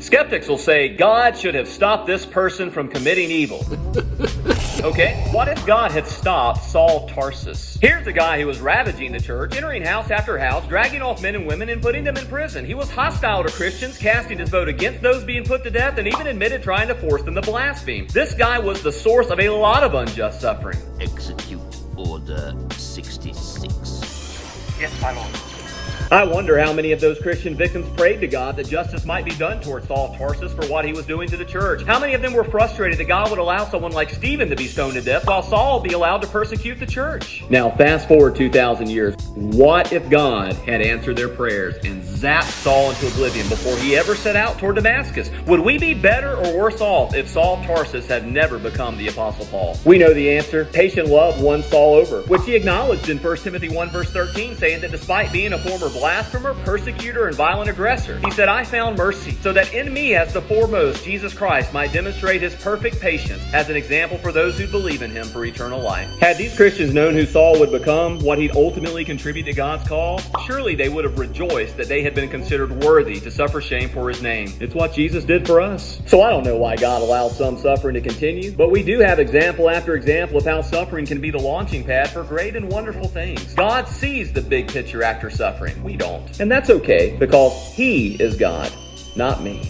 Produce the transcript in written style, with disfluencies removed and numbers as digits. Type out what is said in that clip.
Skeptics will say God should have stopped this person from committing evil. Okay, what if God had stopped Saul Tarsus? Here's a guy who was ravaging the church, entering house after house, dragging off men and women and putting them in prison. He was hostile to Christians, casting his vote against those being put to death, and even admitted trying to force them to blaspheme. This guy was the source of a lot of unjust suffering. Execute Order 66. Yes, my lord. I wonder how many of those Christian victims prayed to God that justice might be done toward Saul Tarsus for what he was doing to the church. How many of them were frustrated that God would allow someone like Stephen to be stoned to death while Saul be allowed to persecute the church? Now fast forward 2,000 years. What if God had answered their prayers and zapped Saul into oblivion before he ever set out toward Damascus? Would we be better or worse off if Saul Tarsus had never become the Apostle Paul? We know the answer. Patient love won Saul over, which he acknowledged in 1 Timothy 1 verse 13, saying that despite being a former blasphemer, persecutor, and violent aggressor, he said, I found mercy, so that in me as the foremost, Jesus Christ might demonstrate his perfect patience as an example for those who believe in him for eternal life. Had these Christians known who Saul would become, what he'd ultimately contribute to God's cause, surely they would have rejoiced that they had been considered worthy to suffer shame for his name. It's what Jesus did for us. So I don't know why God allows some suffering to continue, but we do have example after example of how suffering can be the launching pad for great and wonderful things. God sees the big picture after suffering. We don't. And that's okay, because he is God, not me.